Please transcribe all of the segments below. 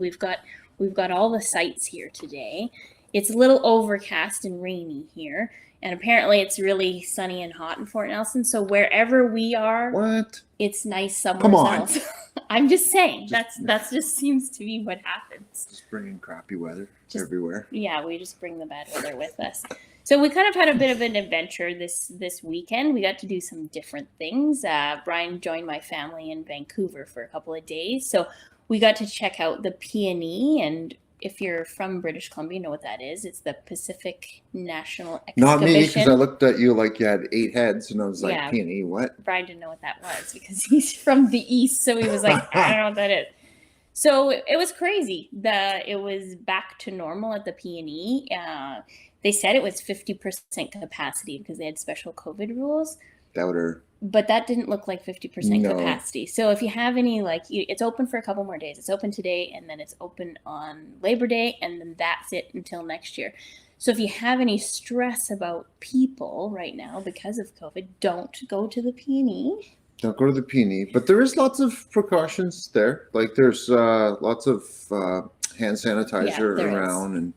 we've got all the sights here today. It's a little overcast and rainy here, and apparently it's really sunny and hot in Fort Nelson. So wherever we are, What? It's nice somewhere else. I'm just saying that's just seems to be what happens. Just bringing crappy weather everywhere. Yeah, we just bring the bad weather with us. So we kind of had a bit of an adventure this weekend. We got to do some different things. Brian joined my family in Vancouver for a couple of days, so we got to check out the Peony. And if you're from British Columbia, you know what that is. It's the Pacific National Exhibition. Not me, because I looked at you like you had 8 heads, and I was like, yeah. Peony, what? Brian didn't know what that was because he's from the East, so he was like, I don't know what that is. So it was crazy. It was back to normal at the Peony. They said it was 50% capacity because they had special COVID rules. Doubter. But that didn't look like 50% capacity. So if you have any, it's open for a couple more days. It's open today, and then it's open on Labor Day, and then that's it until next year. So if you have any stress about people right now because of COVID, don't go to the Peony. Don't go to the Peony. But there is lots of precautions there. Like there's lots of hand sanitizer around. And,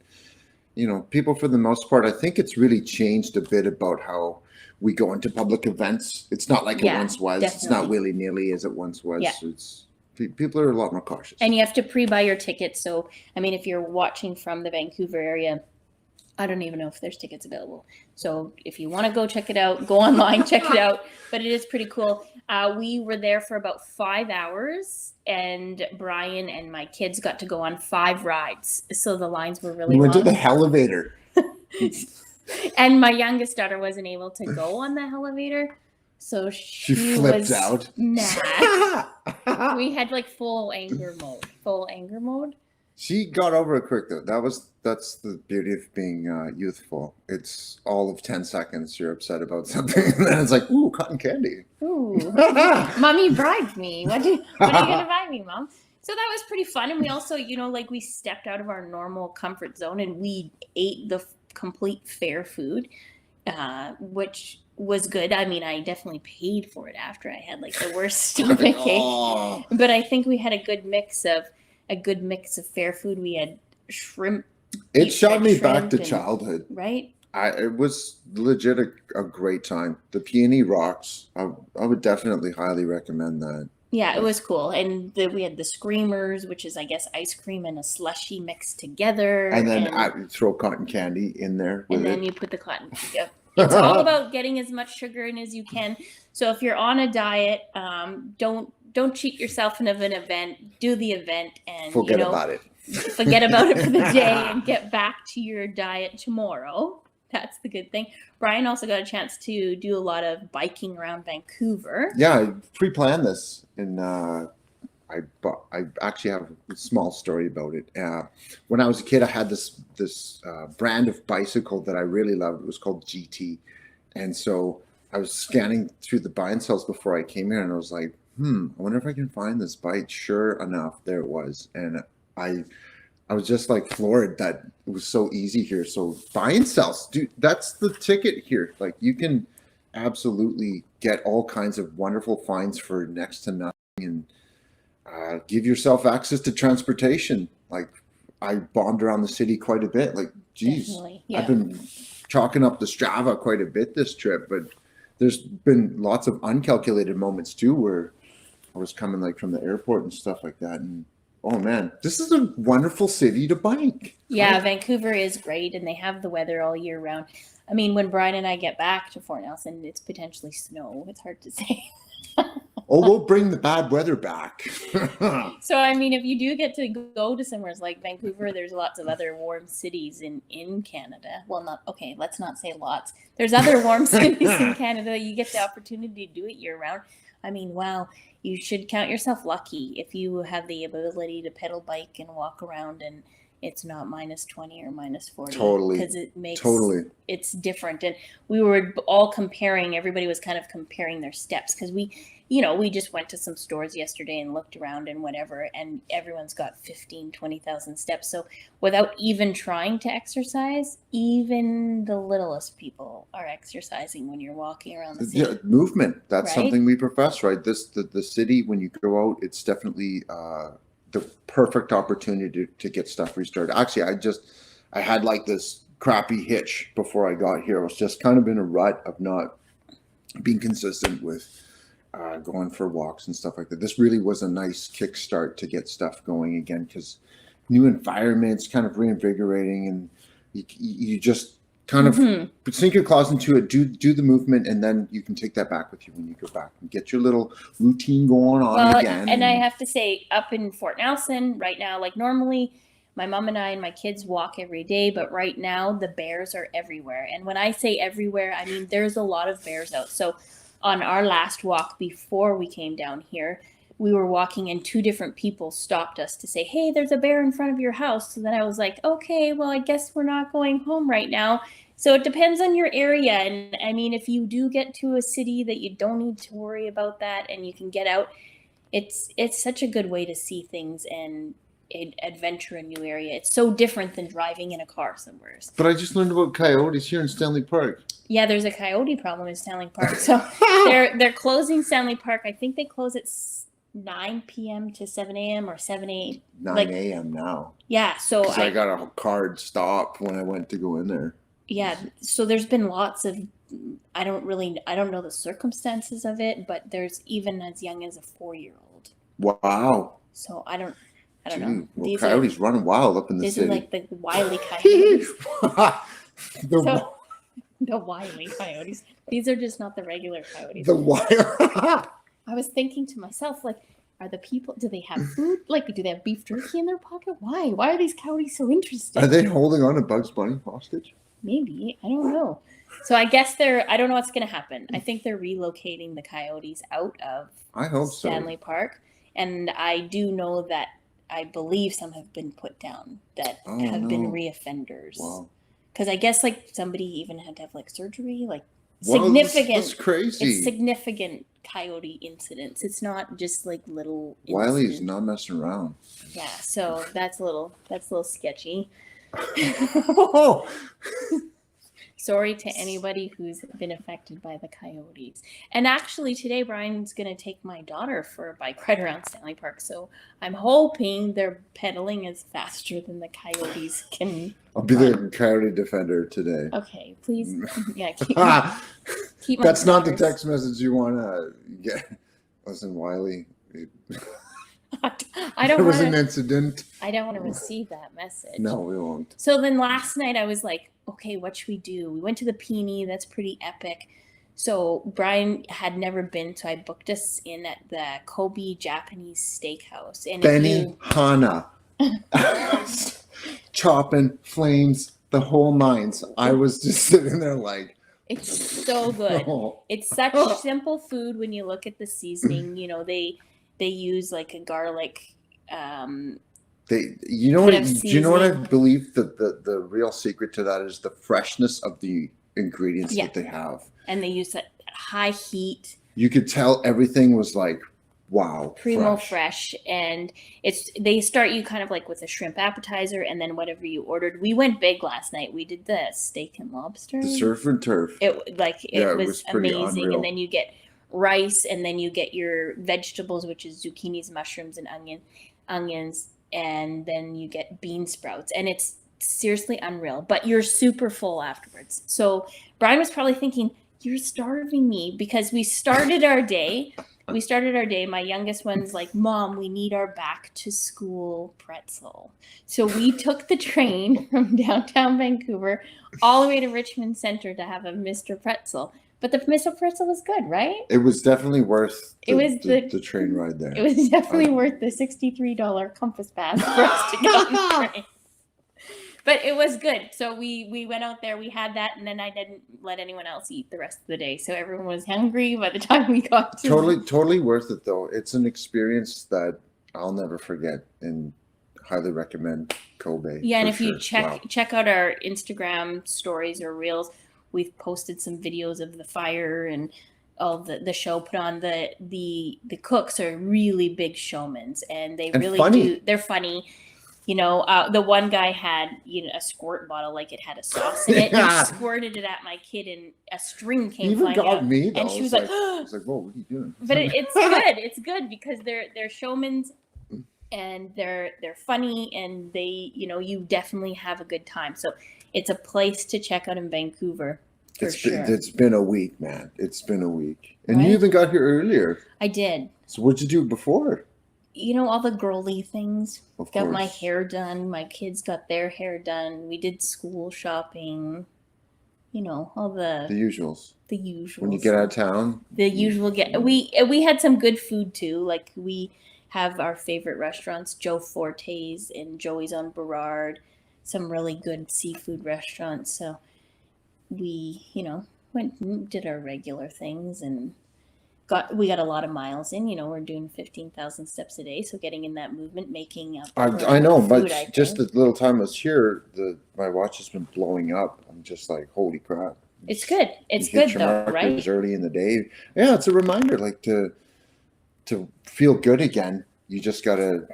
people for the most part, I think it's really changed a bit about how we go into public events. It's not like it once was. Definitely. It's not willy-nilly as it once was. Yeah. People are a lot more cautious. And you have to pre-buy your tickets. So, if you're watching from the Vancouver area, I don't even know if there's tickets available. So if you want to go check it out, go online, check it out. But it is pretty cool. We were there for about 5 hours, and Brian and my kids got to go on 5 rides. So the lines were really long. We went to the elevator. And my youngest daughter wasn't able to go on the elevator, so she flipped out. Mad. We had full anger mode. She got over it quick though. That's the beauty of being youthful. It's all of 10 seconds you're upset about something, and then it's like, ooh, cotton candy. Ooh, mommy bribed me. What are you gonna buy me, Mom? So that was pretty fun, and we also, we stepped out of our normal comfort zone, and we ate the complete fair food, which was good. I definitely paid for it after I had the worst stomach ache. But I think we had a good mix of fair food. We had shrimp. It shot me back to childhood. Right? It was legit a great time. The Peony rocks. I would definitely highly recommend that. Yeah, it was cool. And we had the Screamers, which is, I guess, ice cream and a slushie mixed together. And then I throw cotton candy in there. And then you put the cotton candy. Yep. It's all about getting as much sugar in as you can. So if you're on a diet, don't cheat yourself in an event. Do the event and forget about it. Forget about it for the day and get back to your diet tomorrow. That's the good thing. Brian also got a chance to do a lot of biking around Vancouver. Yeah, I pre-planned this, and I actually have a small story about it. When I was a kid, I had this brand of bicycle that I really loved. It was called GT, and so I was scanning through the buy and sells before I came here, and I was like, I wonder if I can find this bike. Sure enough, there it was, and I was just floored that it was so easy here. So buy and sells, dude, that's the ticket here. You can absolutely get all kinds of wonderful finds for next to nothing, and give yourself access to transportation. I bombed around the city quite a bit. Geez, yeah. I've been chalking up the Strava quite a bit this trip, but there's been lots of uncalculated moments too, where I was coming from the airport and stuff like that, and oh man, this is a wonderful city to bike. Yeah, Vancouver is great, and they have the weather all year round. When Brian and I get back to Fort Nelson, it's potentially snow. It's hard to say. We'll bring the bad weather back. So, if you do get to go to somewhere like Vancouver, there's lots of other warm cities in Canada. Well, let's not say lots. There's other warm cities in Canada. You get the opportunity to do it year round. Wow, you should count yourself lucky if you have the ability to pedal bike and walk around and it's not minus 20 or minus 40. Totally. Because it makes it's different. And we were all comparing, everybody was kind of comparing their steps because we just went to some stores yesterday and looked around and whatever, and everyone's got 15, 20,000 steps. So without even trying to exercise, even the littlest people are exercising when you're walking around the city. Yeah, movement. That's something we profess, right? The city, when you go out, it's definitely the perfect opportunity to get stuff restarted. Actually, I had like this crappy hitch before I got here. I was just kind of in a rut of not being consistent with going for walks and stuff like that. This really was a nice kickstart to get stuff going again, because new environments, kind of reinvigorating, and you just kind of sink your claws into it, do the movement, and then you can take that back with you when you go back and get your little routine going on again. And I have to say, up in Fort Nelson right now, like normally my mom and I and my kids walk every day, but right now the bears are everywhere. And when I say everywhere, I mean there's a lot of bears out. So on our last walk before we came down here, we were walking and two different people stopped us to say, hey, there's a bear in front of your house. So then I was like, okay, well, I guess we're not going home right now. So it depends on your area. And I mean, if you do get to a city that you don't need to worry about that and you can get out, it's such a good way to see things and adventure a new area. It's so different than driving in a car somewhere. But I just learned about coyotes here in Stanley Park. Yeah, there's a coyote problem in Stanley Park. So they're closing Stanley Park. I think they close at 9 p.m. to 7 a.m. or 7 a.m. 9 a.m. now. Yeah, so I got a card stop when I went to go in there. Yeah, so there's been lots of, I don't know the circumstances of it, but there's even as young as a 4-year-old. Wow. So I don't know. Well, these coyotes running wild up in the city. These are like the wily coyotes. The the wily coyotes. These are just not the regular coyotes. The wild. I was thinking to myself, like, are the people, do they have food? Like, do they have beef jerky in their pocket? Why? Why are these coyotes so interested? Are they holding on to Bugs Bunny hostage? Maybe. I don't know. So I guess I don't know what's going to happen. I think they're relocating the coyotes out of Stanley Park. And I do know that I believe some have been put down that have been reoffenders. Wow. Because I guess like somebody even had to have like surgery, like significant. That's crazy. It's significant coyote incidents. It's not just like little. Wiley's not messing around. Yeah, so that's a little sketchy. Sorry to anybody who's been affected by the coyotes. And actually today Brian's going to take my daughter for a bike ride around Stanley Park. So I'm hoping their pedaling is faster than the coyotes can. I'll be the coyote defender today. Okay, please. Yeah, keep That's not the text message you want to get. Listen, Wiley. There was an incident. I don't want to receive that message. No, we won't. So then last night I was like, okay, what should we do? We went to the Peony. That's pretty epic. So Brian had never been, so I booked us in at the Kobe Japanese Steakhouse. And Benihana. Chopping, flames, the whole nines. I was just sitting there like. It's so good. It's such simple food when you look at the seasoning. You know, they use like a garlic. Do you know what I believe that the real secret to that is the freshness of the ingredients that they have. And they use that high heat. You could tell everything was like, wow. Primo fresh. And they start you kind of like with a shrimp appetizer and then whatever you ordered. We went big last night. We did the steak and lobster. The surf and turf. It was amazing. Unreal. And then you get rice and then you get your vegetables, which is zucchinis, mushrooms, and onions. And then you get bean sprouts, and it's seriously unreal, but you're super full afterwards. So Brian was probably thinking, you're starving me, because we started our day. My youngest one's like, Mom, we need our back to school pretzel. So we took the train from downtown Vancouver all the way to Richmond Center to have a Mr. Pretzel. But the Mr. Pretzel was good, right? It was definitely worth the train ride there. It was definitely worth the $63 Compass Pass for us to get on the train. But it was good. So we went out there, we had that, and then I didn't let anyone else eat the rest of the day. So everyone was hungry by the time we got to Totally worth it, though. It's an experience that I'll never forget, and highly recommend Kobe. Yeah, and if you check out our Instagram stories or reels, we've posted some videos of the fire and all the show put on. The cooks are really big showmans, and they're funny. You know, the one guy had, a squirt bottle, like it had a sauce in it. And he squirted it at my kid, and a string came flying out. Even got me, though. And she was like, I was like, whoa, what are you doing? But it's good. It's good because they're showmans, and they're funny, and they, you definitely have a good time. So it's a place to check out in Vancouver for sure. It's been a week, man. It's been a week, and Right? you even got here earlier. I did. So what'd you do before? All the girly things. Of Got course. my hair done. My kids got their hair done. We did school shopping. All The usuals. the usual. When you get out of town, The usual we had some good food too. Like we have our favorite restaurants, Joe Forte's and Joey's on Burrard, some really good seafood restaurants. So we, went and did our regular things and we got a lot of miles in. We're doing 15,000 steps a day, so getting in that movement, making up. I know, food, but I just think. the little time I was here, my watch has been blowing up. I'm just like, holy crap! It's good. It's You hit good your though, markers right? early in the day. Yeah, it's a reminder, like to feel good again. You just gotta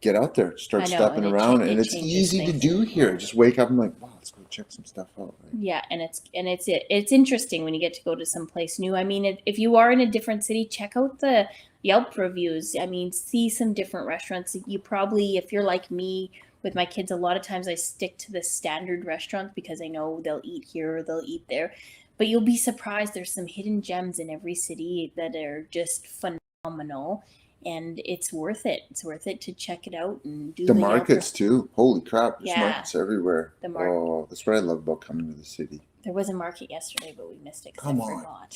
get out there, start I know, stepping and around, it and it's changes easy to things. do here. Just wake up and like, wow, let's go check some stuff out. Right? Yeah, and it's interesting when you get to go to some place new. I mean, if you are in a different city, check out the Yelp reviews. I mean, see some different restaurants. You probably, if you're like me with my kids, a lot of times I stick to the standard restaurants because I know they'll eat here or they'll eat there. But you'll be surprised, there's some hidden gems in every city that are just phenomenal, and it's worth it. It's worth it to check it out and do The Yelp markets too. Holy crap! There's Yeah. markets everywhere. The market. Oh, that's what I love about coming to the city. There was a market yesterday, but we missed it because Come I on.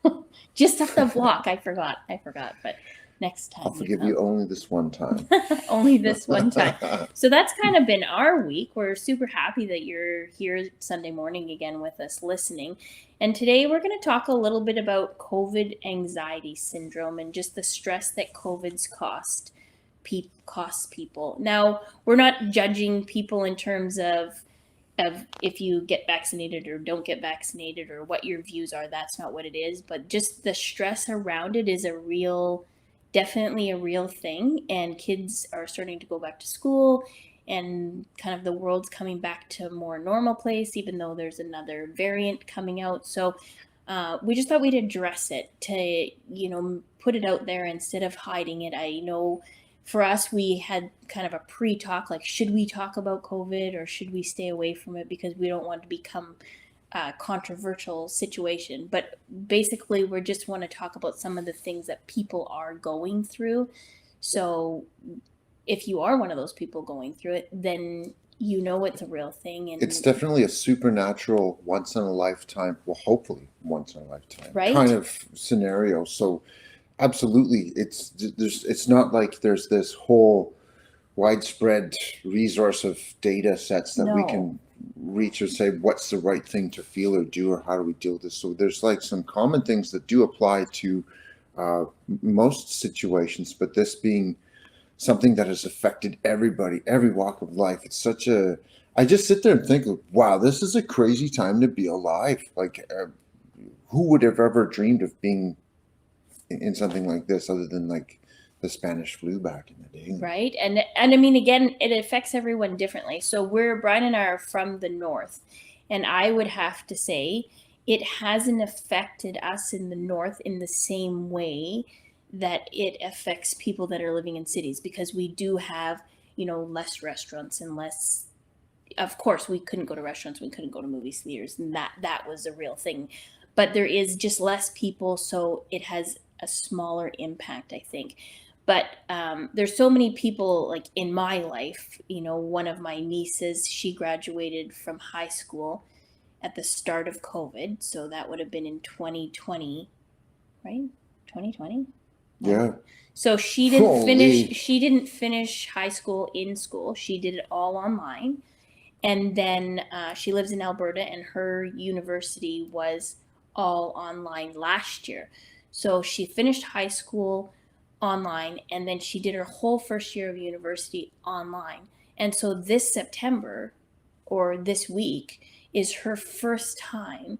forgot. Just up the block. I forgot. But next time. I'll forgive you only this one time. Only this one time. So that's kind of been our week. We're super happy that you're here Sunday morning again with us listening. And today we're going to talk a little bit about COVID anxiety syndrome and just the stress that COVID's costs people. Now, we're not judging people in terms of if you get vaccinated or don't get vaccinated or what your views are. That's not what it is. But just the stress around it is definitely a real thing. And kids are starting to go back to school and kind of the world's coming back to a more normal place, even though there's another variant coming out. So we just thought we'd address it to, put it out there instead of hiding it. I know for us, we had kind of a pre-talk, like, should we talk about COVID or should we stay away from it because we don't want to become a controversial situation. But basically, we just want to talk about some of the things that people are going through. So if you are one of those people going through it, then it's a real thing. And it's definitely a supernatural, once in a lifetime, well, hopefully once in a lifetime, right? kind of scenario. So absolutely, it's not like there's this whole widespread resource of data sets that we can reach or say what's the right thing to feel or do or how do we deal with this. So there's like some common things that do apply to most situations, but this being something that has affected everybody, every walk of life. It's I just sit there and think, wow, this is a crazy time to be alive. Like, who would have ever dreamed of being in something like this other than like the Spanish flu back in the day? Right. And I mean, again, it affects everyone differently. So Brian and I are from the north, and I would have to say it hasn't affected us in the north in the same way that it affects people that are living in cities, because we do have, less restaurants and less, of course, we couldn't go to restaurants, we couldn't go to movie theaters, and that was a real thing. But there is just less people, so it has a smaller impact, I think. But there's so many people, like in my life, one of my nieces, she graduated from high school at the start of COVID. So that would have been in 2020, right? 2020? Yeah. So she didn't finish high school in school. She did it all online. And then she lives in Alberta, and her university was all online last year. So she finished high school online, and then she did her whole first year of university online. And so this September, or this week, is her first time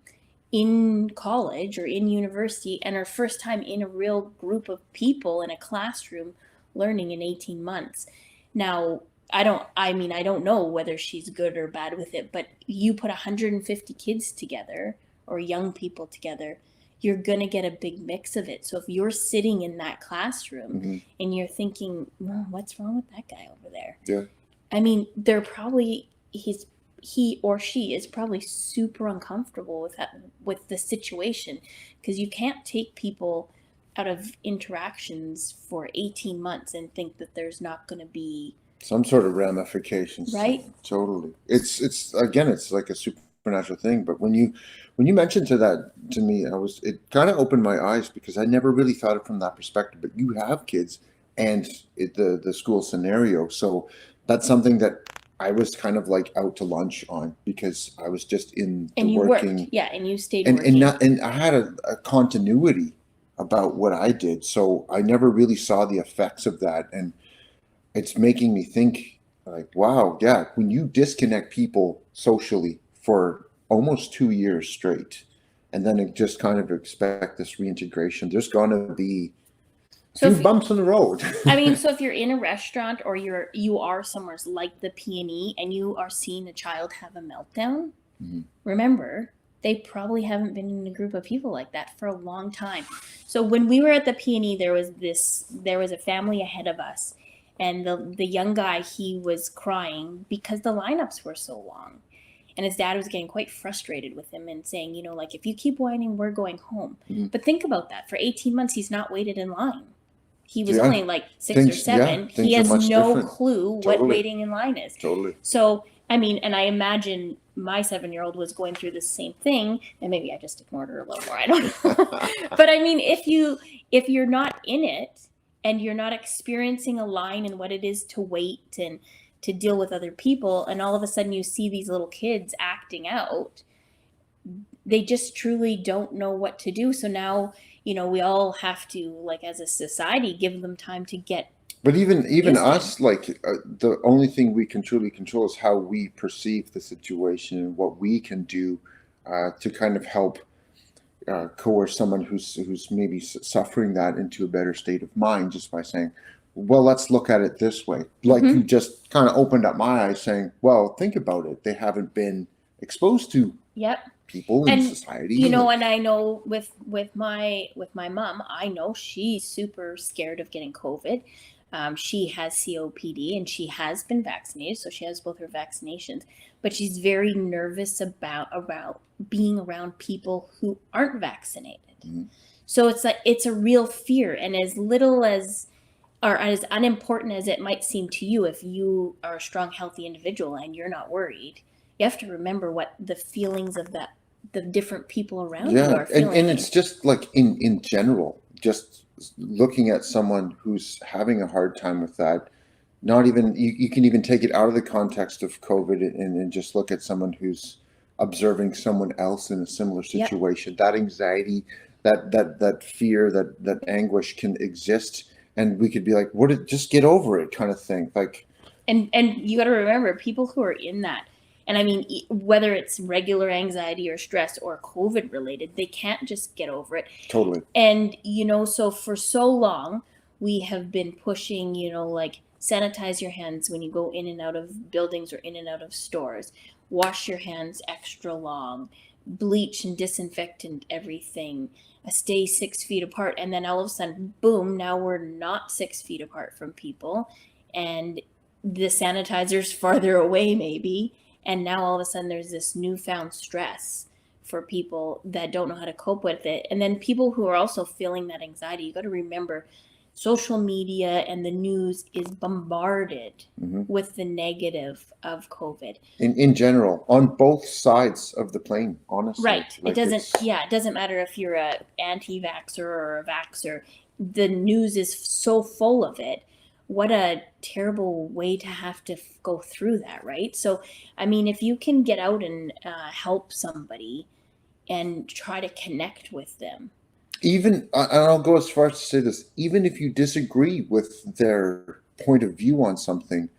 in college or in university, and her first time in a real group of people in a classroom learning in 18 months. Now, I don't know whether she's good or bad with it, but you put 150 kids together or young people together, you're going to get a big mix of it. So if you're sitting in that classroom and you're thinking, well, what's wrong with that guy over there? Yeah. I mean, they're probably, he or she is probably super uncomfortable with the situation, because you can't take people out of interactions for 18 months and think that there's not going to be some sort of ramifications. Right. Totally. It's again, it's like a supernatural thing. But when you mentioned that to me, it kind of opened my eyes, because I never really thought it from that perspective. But you have kids and the school scenario. So that's something that I was kind of like out to lunch on, because I was just in and the you working. worked. Yeah, and you stayed And working. and I had a continuity about what I did. So I never really saw the effects of that. And it's making me think, like, wow, yeah, when you disconnect people socially for almost 2 years straight, and then it just kind of expect this reintegration, there's going to be a few bumps in the road. I mean, so if you're in a restaurant or you are somewhere like the P&E and you are seeing a child have a meltdown, remember, they probably haven't been in a group of people like that for a long time. So when we were at the P&E, there was a family ahead of us, and the young guy, he was crying because the lineups were so long. And his dad was getting quite frustrated with him and saying, you know, like, if you keep whining, we're going home. But think about that. For 18 months, he's not waited in line. He was only like 6 or 7. He has no clue what waiting in line is. Totally. So, I mean, and I imagine my 7-year-old was going through the same thing, and maybe I just ignored her a little more. I don't know. But I mean, if you're not in it and you're not experiencing a line and what it is to wait and to deal with other people, and all of a sudden you see these little kids acting out, they just truly don't know what to do. So now, you know, we all have to, like, as a society, give them time to get. But even us, like, the only thing we can truly control is how we perceive the situation and what we can do to kind of help coerce someone who's maybe suffering that into a better state of mind, just by saying, well, let's look at it this way. Like, you just kind of opened up my eyes, saying, well, think about it. They haven't been exposed to people in society. You know, and I know with my mom, I know she's super scared of getting COVID. She has COPD and she has been vaccinated, so she has both her vaccinations. But she's very nervous about being around people who aren't vaccinated. So it's a real fear, and as little as, or as unimportant as it might seem to you, if you are a strong, healthy individual and you're not worried, you have to remember what the feelings of the different people around you are feeling. And it's just like in general, just looking at someone who's having a hard time with that. Not even, you can even take it out of the context of COVID and just look at someone who's observing someone else in a similar situation. That anxiety, that fear, that anguish can exist. And we could be like, just get over it, kind of thing. Like, and you got to remember, people who are in that, and I mean, whether it's regular anxiety or stress or COVID related, they can't just get over it. Totally. And, you know, so for so long, we have been pushing, you know, like, sanitize your hands when you go in and out of buildings or in and out of stores. Wash your hands extra long. Bleach and disinfectant everything. Stay 6 feet apart. And then all of a sudden, boom, now we're not 6 feet apart from people. And the sanitizer's farther away maybe. And now all of a sudden there's this newfound stress for people that don't know how to cope with it. And then people who are also feeling that anxiety, you got to remember, social media and the news is bombarded with the negative of COVID. In general, on both sides of the plane, honestly. Right. Like, it doesn't matter if you're a anti-vaxxer or a vaxxer. The news is so full of it. What a terrible way to have to go through that, right? So, I mean, if you can get out and help somebody and try to connect with them. Even, and I'll go as far as to say this, even if you disagree with their point of view on something,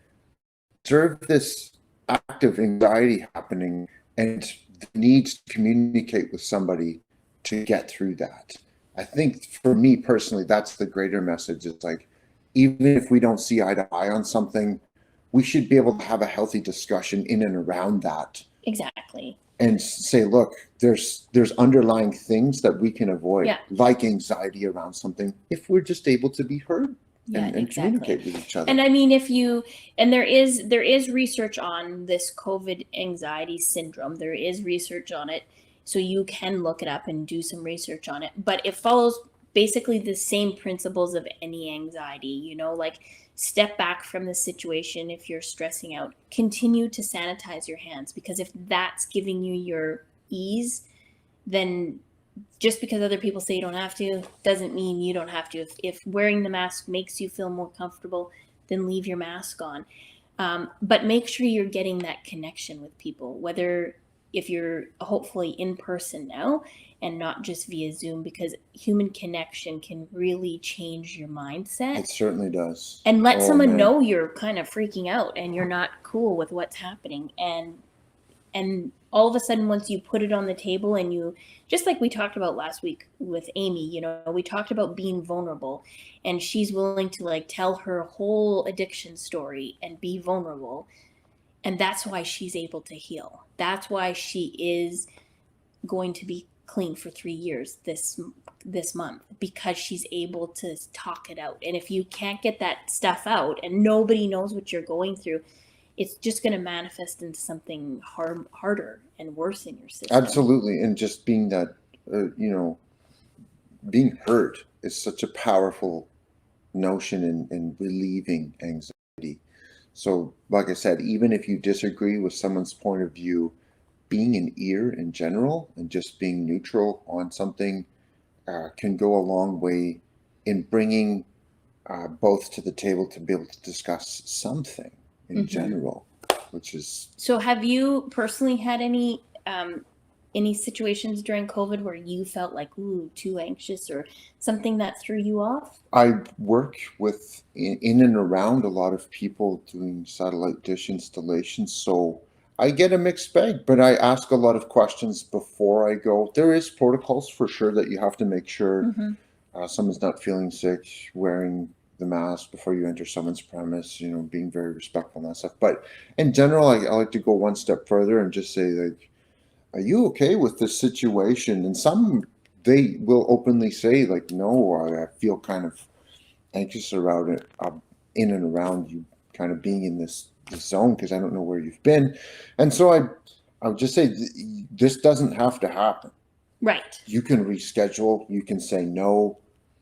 observe this active anxiety happening and the need to communicate with somebody to get through that. I think for me personally, that's the greater message. It's like, even if we don't see eye to eye on something, we should be able to have a healthy discussion in and around that. Exactly. and say, look, there's underlying things that we can avoid, Yeah. like anxiety around something, if we're just able to be heard Yeah, and exactly. communicate with each other. And I mean, there is research on this COVID anxiety syndrome. There is research on it, so you can look it up and do some research on it. But it follows basically the same principles of any anxiety. You know, like step back from the situation if you're stressing out. Continue to sanitize your hands, because if that's giving you your ease, then just because other people say you don't have to doesn't mean you don't have to. If wearing the mask makes you feel more comfortable, then leave your mask on. But make sure you're getting that connection with people, whether if you're hopefully in person now and not just via Zoom, because human connection can really change your mindset. It certainly does. And let someone know you're kind of freaking out and you're not cool with what's happening. And all of a sudden, once you put it on the table and you, just like we talked about last week with Amy, you know, we talked about being vulnerable, and she's willing to like tell her whole addiction story and be vulnerable. And that's why she's able to heal. That's why she is going to be clean for 3 years this month, because she's able to talk it out. And if you can't get that stuff out and nobody knows what you're going through, it's just going to manifest into something harder and worse in your system. Absolutely. And just being that, being heard is such a powerful notion in relieving anxiety. So, like I said, even if you disagree with someone's point of view, being an ear in general and just being neutral on something can go a long way in bringing both to the table to be able to discuss something in general, which is. So have you personally had any situations during COVID where you felt like, ooh, too anxious, or something that threw you off? I work with in and around a lot of people doing satellite dish installations, so I get a mixed bag, but I ask a lot of questions before I go. There is protocols for sure that you have to make sure someone's not feeling sick, wearing the mask before you enter someone's premise, being very respectful and that stuff. But in general, I like to go one step further and just say, like, are you okay with this situation? And some, they will openly say, like, no, I feel kind of anxious about it, in and around you kind of being in this zone because I don't know where you've been. And so I would just say, this doesn't have to happen. Right. You can reschedule, you can say no.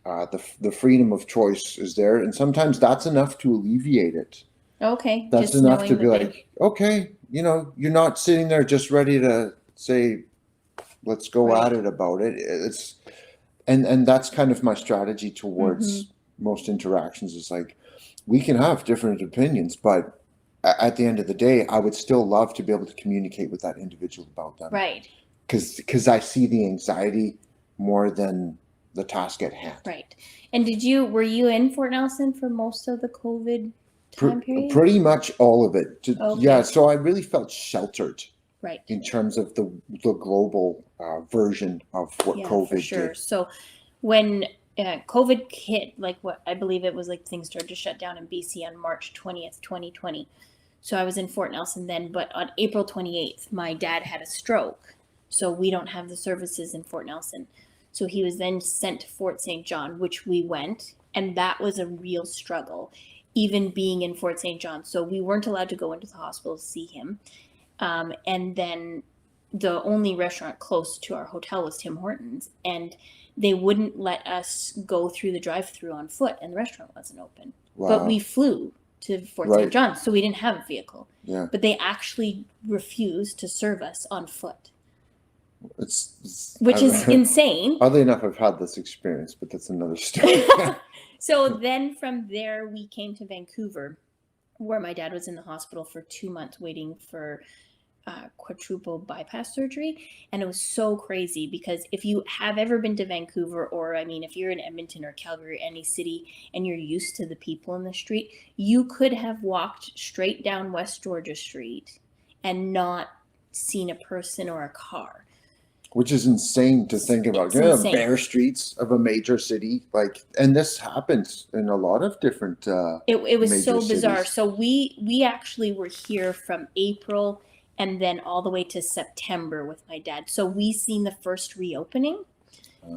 The freedom of choice is there, and sometimes that's enough to alleviate it. Okay. That's just enough to be like, okay, you're not sitting there just ready to say, let's go at it about it. It's and that's kind of my strategy towards most interactions, is like, we can have different opinions, but at the end of the day, I would still love to be able to communicate with that individual about them. Right. Because I see the anxiety more than the task at hand. Right. And were you in Fort Nelson for most of the COVID time period? Pretty much all of it. Okay. Yeah. So I really felt sheltered. Right. In terms of the global version of what COVID for sure. did. So when COVID hit, like what I believe it was, like things started to shut down in BC on March 20th, 2020. So I was in Fort Nelson then, but on April 28th, my dad had a stroke. So we don't have the services in Fort Nelson. So he was then sent to Fort St. John, which we went, and that was a real struggle, even being in Fort St. John. So we weren't allowed to go into the hospital to see him. And then the only restaurant close to our hotel was Tim Hortons, and they wouldn't let us go through the drive-through on foot, and the restaurant wasn't open. Wow. But we flew to Fort St. John, so we didn't have a vehicle. Yeah. But they actually refused to serve us on foot. Which is insane. Oddly enough, I've had this experience, but that's another story. So then from there, we came to Vancouver, where my dad was in the hospital for 2 months waiting for quadruple bypass surgery. And it was so crazy, because if you have ever been to Vancouver, or if you're in Edmonton or Calgary, any city, and you're used to the people in the street, you could have walked straight down West Georgia Street and not seen a person or a car. Which is insane to think about. Bare streets of a major city, and this happens in a lot of different. It was so bizarre. Cities. So we actually were here from April and then all the way to September with my dad. So we seen the first reopening.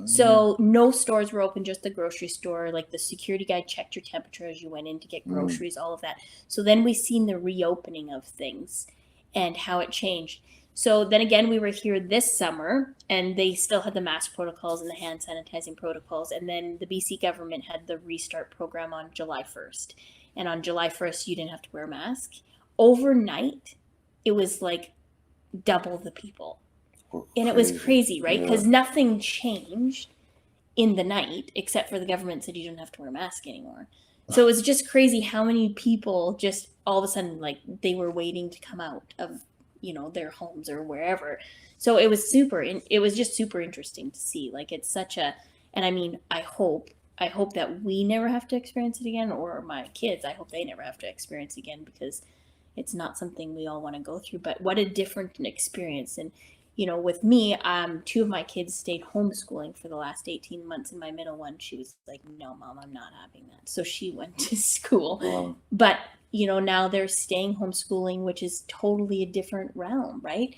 So no stores were open, just the grocery store. Like the security guy checked your temperature as you went in to get groceries, all of that. So then we seen the reopening of things and how it changed. So then again, we were here this summer and they still had the mask protocols and the hand sanitizing protocols. And then the BC government had the restart program on July 1st. And on July 1st, you didn't have to wear a mask. Overnight, it was like double the people. And it was crazy, right? Because nothing changed in the night except for the government said you don't have to wear a mask anymore. So it was just crazy how many people just all of a sudden, like, they were waiting to come out of, you know, their homes or wherever. So it was just super interesting to see. Like, it's such a, and I mean, I hope that we never have to experience it again, or my kids, I hope they never have to experience it again, because it's not something we all want to go through. But what a different experience. And you know, with me, 2 of my kids stayed homeschooling for the last 18 months. And my middle one, she was like, no, Mom, I'm not having that. So she went to school. Wow. But, you know, now they're staying homeschooling, which is totally a different realm, right,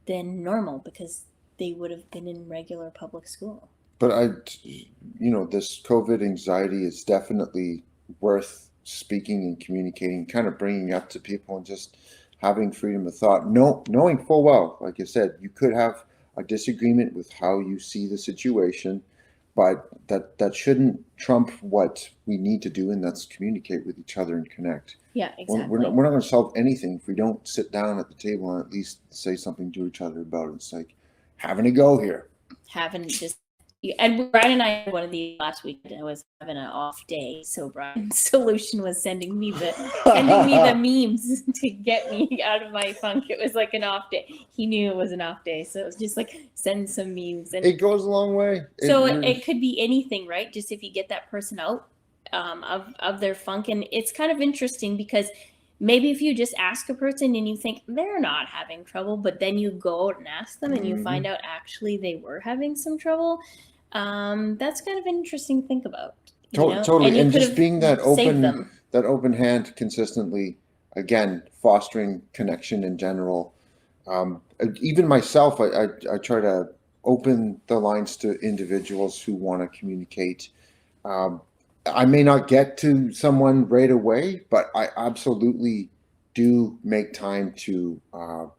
than normal, because they would have been in regular public school. But this COVID anxiety is definitely worth speaking and communicating, kind of bringing up to people and just having freedom of thought, knowing full well, like you said, you could have a disagreement with how you see the situation, but that shouldn't trump what we need to do, and that's communicate with each other and connect. Yeah, exactly. We're not going to solve anything if we don't sit down at the table and at least say something to each other about it. It's like having a go here. And Brian and I had one of these last week. I was having an off day, so Brian's solution was sending me the memes to get me out of my funk. It was like an off day. He knew it was an off day, so it was just like, send some memes. And it goes a long way. It could be anything, right? Just if you get that person out of their funk. And it's kind of interesting because maybe if you just ask a person and you think they're not having trouble, but then you go out and ask them and you find out actually they were having some trouble, that's kind of an interesting to think about. Totally. And just being that open hand consistently, again, fostering connection in general. Even myself, I try to open the lines to individuals who want to communicate. I may not get to someone right away, but I absolutely do make time to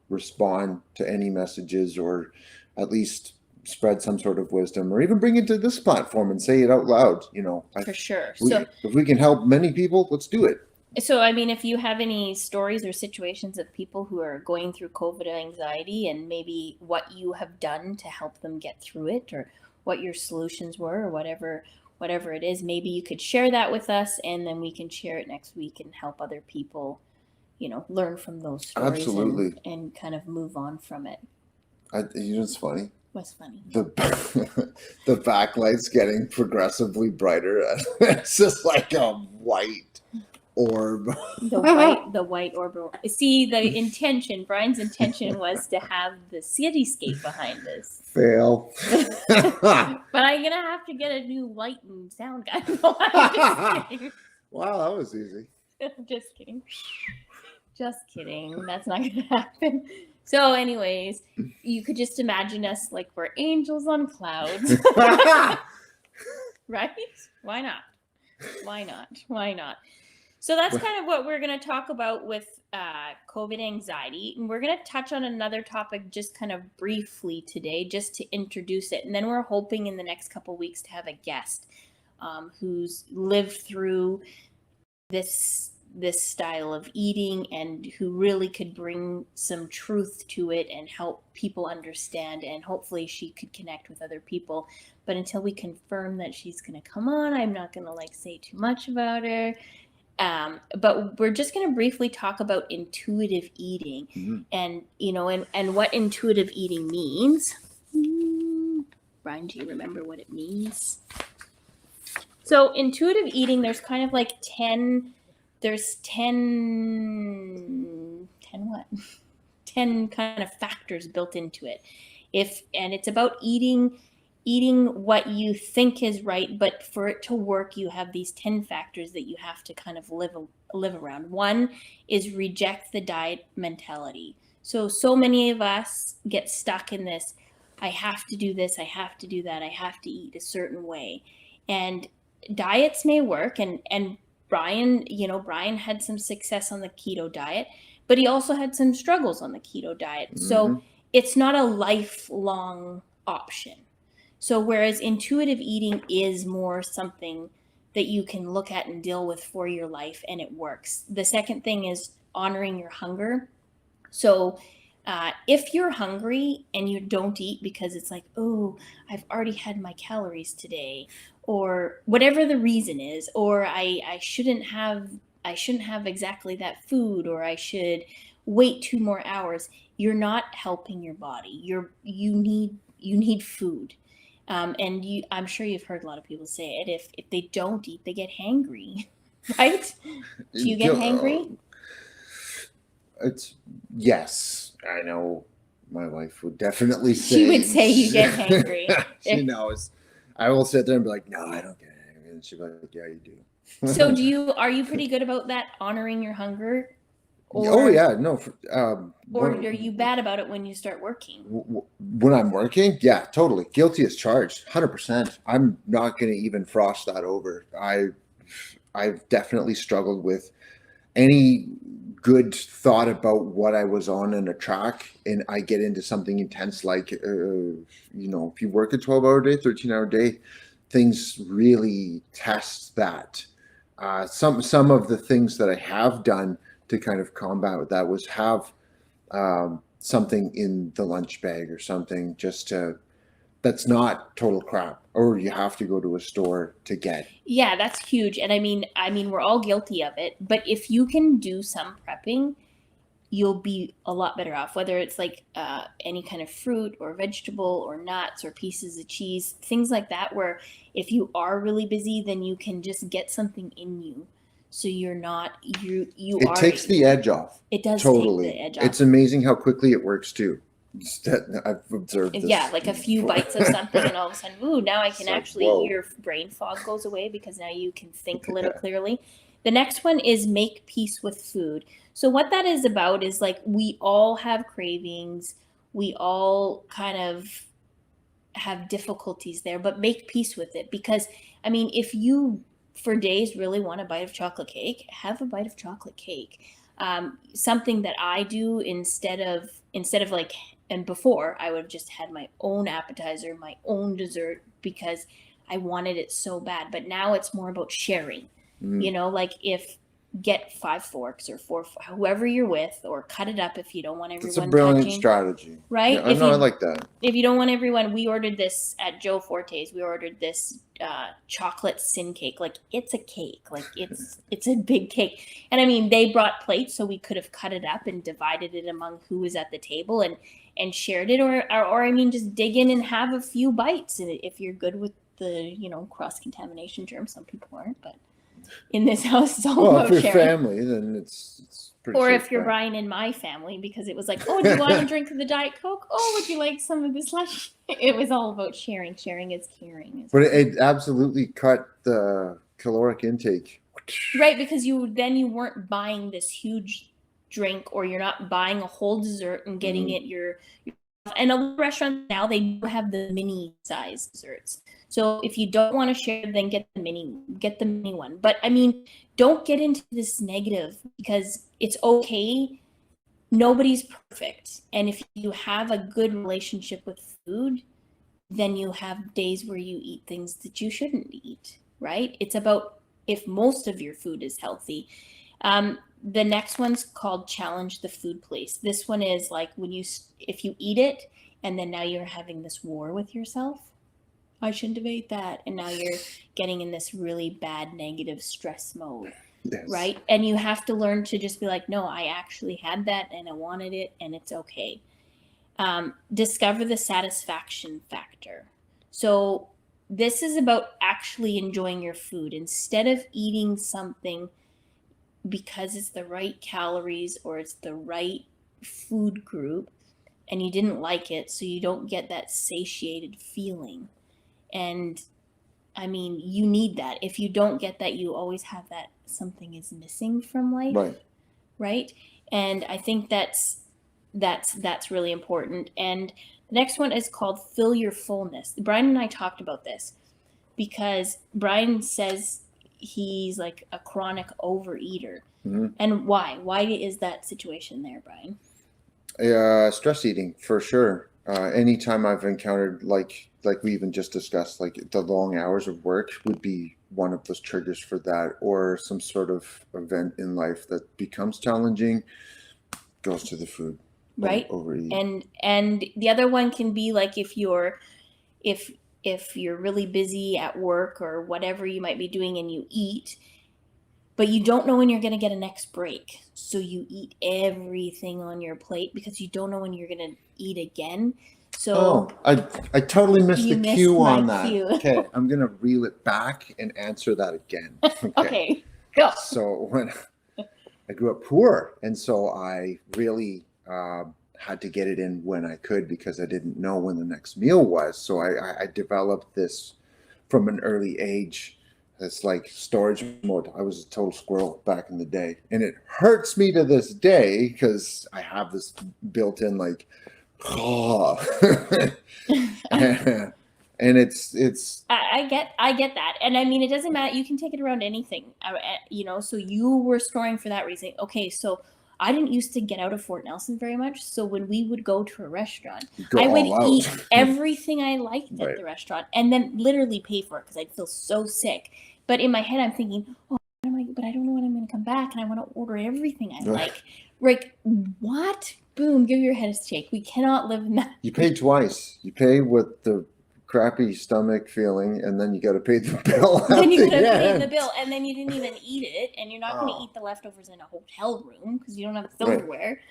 respond to any messages, or at least spread some sort of wisdom, or even bring it to this platform and say it out loud. For sure. If we can help many people, let's do it. So, I mean, if you have any stories or situations of people who are going through COVID anxiety, and maybe what you have done to help them get through it, or what your solutions were, or whatever it is, maybe you could share that with us, and then we can share it next week and help other people, learn from those stories. Absolutely. And kind of move on from it. It's funny. What's funny? The backlight's getting progressively brighter. It's just like a white orb. The white orb. See, Brian's intention was to have the cityscape behind us. Fail. But I'm gonna have to get a new light and sound guy. No, I'm just kidding. Wow, that was easy. Just kidding. That's not gonna happen. So anyways, you could just imagine us like we're angels on clouds. Right? Why not? So that's kind of what we're going to talk about with COVID anxiety. And we're going to touch on another topic just kind of briefly today, just to introduce it. And then we're hoping in the next couple of weeks to have a guest who's lived through this style of eating, and who really could bring some truth to it and help people understand, and hopefully she could connect with other people. But until we confirm that she's going to come on, I'm not going to say too much about her. But we're just going to briefly talk about intuitive eating, and and what intuitive eating means. Brian, do you remember what it means? So intuitive eating, there's kind of 10 kind of factors built into it. And it's about eating eating what you think is right, but for it to work, you have these 10 factors that you have to kind of live around. One is reject the diet mentality. So many of us get stuck in this, I have to do this, I have to do that, I have to eat a certain way. And diets may work, and Brian, Brian had some success on the keto diet, but he also had some struggles on the keto diet. So it's not a lifelong option. So whereas intuitive eating is more something that you can look at and deal with for your life, and it works. The second thing is honoring your hunger. So if you're hungry and you don't eat because it's like, oh, I've already had my calories today, or whatever the reason is, or I shouldn't have exactly that food, or I should wait 2 more hours, you're not helping your body. You need food. And I'm sure you've heard a lot of people say it. If they don't eat, they get hangry, right? Do you get hangry? It's yes, I know. My wife would definitely say. She would say you get hangry. She knows. I will sit there and be like, "No, I don't get hangry," and she'll be like, "Yeah, you do." So are you pretty good about that, honoring your hunger? Or, yeah, no. Or are you bad about it when you start working? When I'm working, yeah, totally guilty as charged, 100%. I'm not going to even frost that over. I've definitely struggled with any good thought about what I was on in a track, and I get into something intense like, if you work a 12-hour day, 13-hour day, things really test that. Some of the things that I have done to kind of combat that was have something in the lunch bag or something that's not total crap, or you have to go to a store to get. Yeah, that's huge. And I mean, we're all guilty of it, but if you can do some prepping, you'll be a lot better off, whether it's like any kind of fruit or vegetable or nuts or pieces of cheese, things like that, where if you are really busy, then you can just get something in you. So you're not, It takes the edge off. It does totally. take the edge off. It's amazing how quickly it works too. I've observed this. Yeah, like a few bites of something, and all of a sudden, ooh, now I can actually, your brain fog goes away because now you can think a little clearly. The next one is make peace with food. So what that is about is, like, we all have cravings. We all kind of have difficulties there, but make peace with it. Because, I mean, if you for days really want a bite of chocolate cake, have a bite of chocolate cake. Something that I do instead of like, and before I would have just had my own appetizer, my own dessert, because I wanted it so bad. But now it's more about sharing. Like, get 5 forks or 4, whoever you're with, or cut it up if you don't want everyone touching. It's a brilliant strategy. Right? Yeah, I like that. If you don't want everyone, we ordered this at Joe Forte's. We ordered this chocolate sin cake. Like, it's a cake. Like, it's a big cake. And I mean, they brought plates, so we could have cut it up and divided it among who was at the table and shared it, or I mean, just dig in and have a few bites. And if you're good with the, cross-contamination germs, some people aren't, but in this house, it's all about if you're sharing. family, then it's pretty. Or if you're Brian and my family, because it was like, oh, do you want to drink the Diet Coke? Oh, would you like some of this slush? It was all about sharing. Sharing is caring. But it absolutely cut the caloric intake. Right, because you weren't buying this huge drink, or you're not buying a whole dessert and getting it and other restaurants now, they do have the mini size desserts. So if you don't want to share, then get the mini one. But I mean, don't get into this negative, because it's okay. Nobody's perfect. And if you have a good relationship with food, then you have days where you eat things that you shouldn't eat, right? It's about if most of your food is healthy. The next one's called challenge the food place. This one is like if you eat it and then now you're having this war with yourself. I shouldn't have ate that. And now you're getting in this really bad negative stress mode. Yes. Right? And you have to learn to just be like, no, I actually had that and I wanted it and it's okay. Discover the satisfaction factor. So this is about actually enjoying your food instead of eating something because it's the right calories or it's the right food group and you didn't like it, so you don't get that satiated feeling. And I mean, you need that. If you don't get that, you always have that something is missing from life. Right? And I think that's really important. And the next one is called Fill Your Fullness. Brian and I talked about this because Brian says he's like a chronic overeater. Mm-hmm. And why? Why is that situation there, Brian? Stress eating for sure. Anytime I've encountered like we even just discussed, like the long hours of work would be one of those triggers for that, or some sort of event in life that becomes challenging, goes to the food. Right. Overeating. And the other one can be like if you're really busy at work or whatever you might be doing and you eat, but you don't know when you're going to get a next break. So you eat everything on your plate because you don't know when you're going to eat again. So I totally missed the cue on that. Cue. Okay, I'm going to reel it back and answer that again. Okay, go. So when I grew up poor, and so I really had to get it in when I could because I didn't know when the next meal was. So I developed this from an early age. It's like storage mode. I was a total squirrel back in the day, and it hurts me to this day because I have this built-in like, and it's. I get that, and I mean it doesn't matter. You can take it around anything, So you were storing for that reason. Okay, so I didn't used to get out of Fort Nelson very much. So when we would go to a restaurant, I would eat everything I liked at the restaurant and then literally pay for it because I'd feel so sick. But in my head, I'm thinking, but I don't know when I'm going to come back and I want to order everything I like. Like, what? Boom, give your head a shake. We cannot live in that. You pay twice. You pay with the crappy stomach feeling, and then you got to pay the bill. Then you got to pay the bill, and then you didn't even eat it, and you're not going to eat the leftovers in a hotel room because you don't have silverware.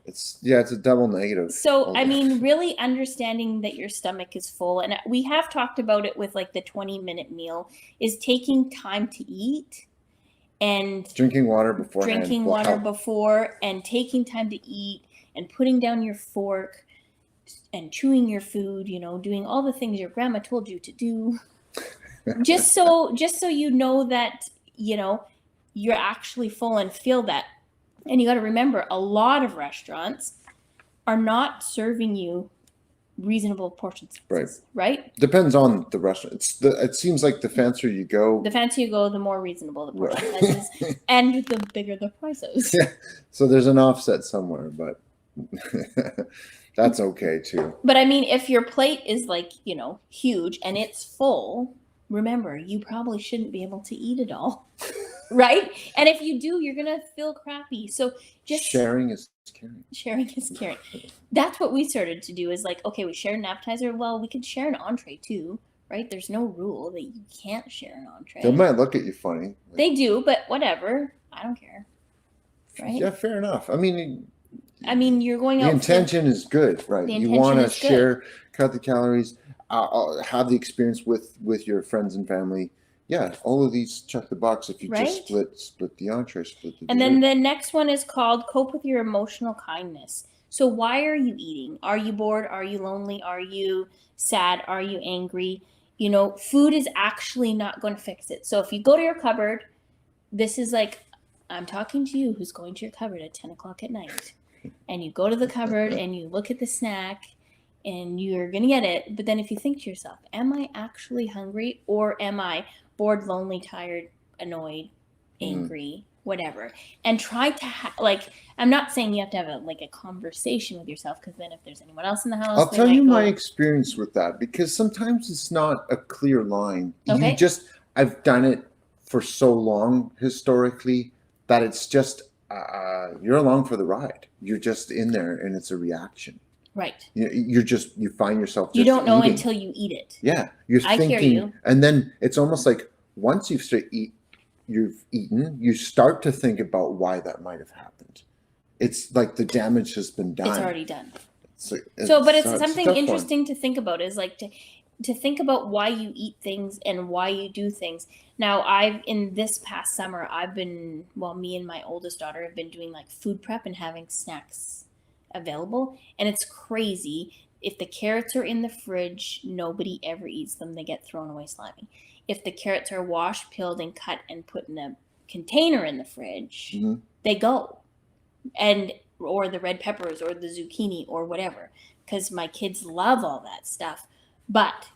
It's a double negative. So I mean, really understanding that your stomach is full, and we have talked about it with like the 20-minute meal, is taking time to eat and drinking water before, and taking time to eat and putting down your fork and chewing your food, doing all the things your grandma told you to do. just so you know that, you're actually full and feel that. And you got to remember, a lot of restaurants are not serving you reasonable portion sizes, right? Depends on the restaurant. It seems like the fancier you go, the more reasonable the portion sizes, and the bigger the prices. Yeah. So there's an offset somewhere, but that's okay too. But I mean, if your plate is like, huge and it's full, remember, you probably shouldn't be able to eat it all. Right? And if you do, you're going to feel crappy. So just sharing is caring. Sharing is caring. That's what we started to do, is like, okay, we shared an appetizer. Well, we could share an entree too, right? There's no rule that you can't share an entree. They might look at you funny. They do, but whatever. I don't care. Right? Yeah, fair enough. I mean, you're going out. The intention is good, right? You want to share, cut the calories, have the experience with your friends and family. Yeah, all of these check the box if you just split the entree, split the And then the next one is called Cope with Your Emotional Kindness. So why are you eating? Are you bored? Are you lonely? Are you sad? Are you angry? Food is actually not going to fix it. So if you go to your cupboard, this is like, I'm talking to you who's going to your cupboard at 10 o'clock at night. And you go to the cupboard and you look at the snack and you're going to get it. But then if you think to yourself, am I actually hungry, or am I bored, lonely, tired, annoyed, angry, whatever? And try to I'm not saying you have to have a conversation with yourself, because then if there's anyone else in the house, I'll tell you my experience with that, because sometimes it's not a clear line. Okay. I've done it for so long historically that it's just you're along for the ride. You're just in there, and it's a reaction. Right. You find yourself. You don't know until you eat it. Yeah, you're thinking, I hear you. And then it's almost like once you've eaten, you start to think about why that might have happened. It's like the damage has been done. It's already done. It's something interesting to think about, is like to think about why you eat things and why you do things. Now, in this past summer, me and my oldest daughter have been doing like food prep and having snacks available, and it's crazy If the carrots are in the fridge, nobody ever eats them. They get thrown away slimy. If the carrots are washed, peeled, and cut and put in a container in the fridge, Mhm. they go. And or the red peppers or the zucchini or whatever, because my kids love all that stuff. But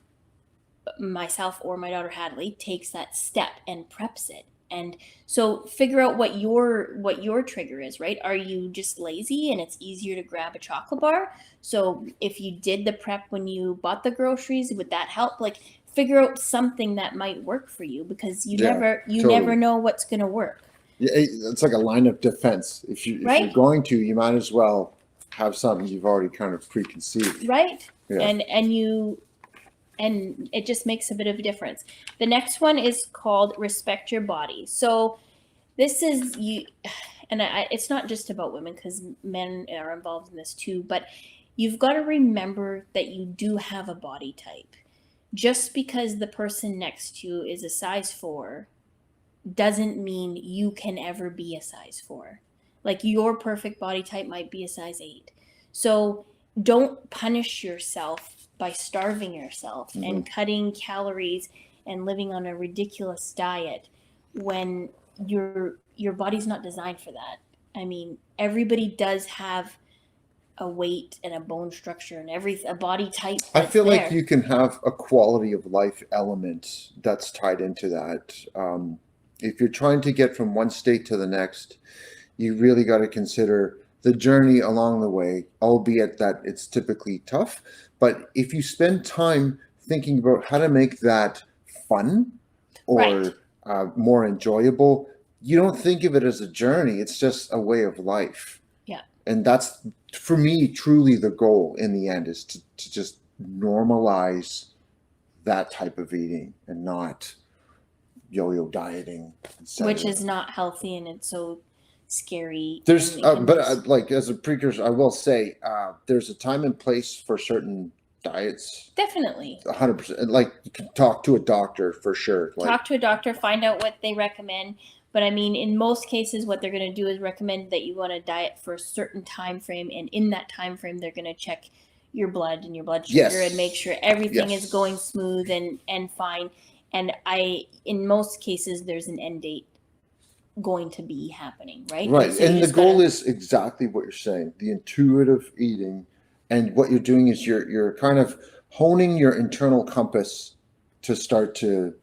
myself or my daughter Hadley takes that step and preps it. And so figure out what your trigger is, right? Are you just lazy and it's easier to grab a chocolate bar? So if you did the prep when you bought the groceries, would that help? Like figure out something that might work for you, because you Yeah, never totally. know what's going to work. Yeah, it's like a line of defense. If you're Right. going to, you might as well have something you've already kind of preconceived. Right. Yeah. And it just makes a bit of a difference. The next one is called respect your body. So this is you, and it's not just about women, because men are involved in this too, but you've got to remember that you do have a body type. Just because the person next to you is a size 4 doesn't mean you can ever be a size 4. Like your perfect body type might be a size 8. So don't punish yourself by starving yourself and cutting calories and living on a ridiculous diet when your body's not designed for that. I mean, everybody does have a weight and a bone structure and a body type. I feel there. like you can have a quality of life element that's tied into that. If you're trying to get from one state to the next, you really got to consider the journey along the way, albeit that it's typically tough. But if you spend time thinking about how to make that fun or more enjoyable, you don't think of it as a journey. It's just a way of life. Yeah. And that's, for me, truly the goal in the end, is to just normalize that type of eating and not yo-yo dieting. Which is not healthy, and it's so scary. There's, like as a precursor, I will say, there's a time and place for certain diets. Definitely. 100%. Like, you can talk to a doctor for sure. Talk to a doctor, find out what they recommend. But I mean, in most cases, what they're going to do is recommend that you go on a diet for a certain time frame, and in that time frame, they're going to check your blood and your blood sugar and make sure everything is going smooth and fine. And in most cases, there's an end date going to be happening, right? Right. So and the goal is exactly what you're saying, the intuitive eating. And what you're doing is you're kind of honing your internal compass to start to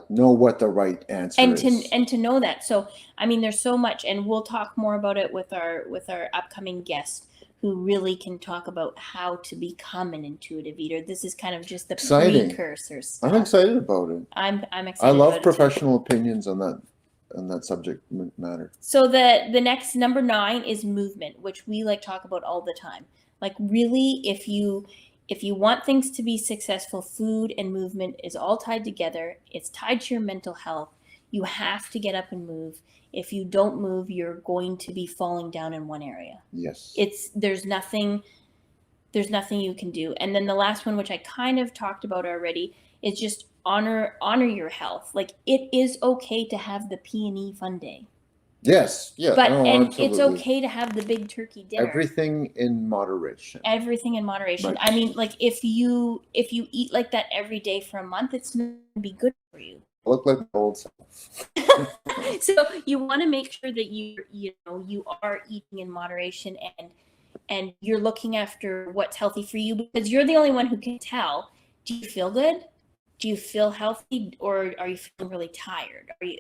know what the right answer is. And to know that. So, I mean, there's so much, and we'll talk more about it with our upcoming guest, who really can talk about how to become an intuitive eater. This is kind of just the precursor stuff. I'm excited about it. I'm excited. I love professional opinions on that subject matter. So the next number 9 is movement, which we like talk about all the time. Like, really, if you want things to be successful, food and movement is all tied together. It's tied to your mental health. You have to get up and move. If you don't move, you're going to be falling down in one area. Yes. There's nothing you can do. And then the last one, which I kind of talked about already, is just honor your health. Like, it is okay to have the P&E fun day. Yes. Yeah. But and it's okay to have the big turkey dinner. Everything in moderation. Right. I mean, like, if you eat like that every day for a month, it's not going to be good for you. Look like old self. So you want to make sure that you are eating in moderation, and you're looking after what's healthy for you, because you're the only one who can tell. Do you feel good? Do you feel healthy, or are you feeling really tired? Are you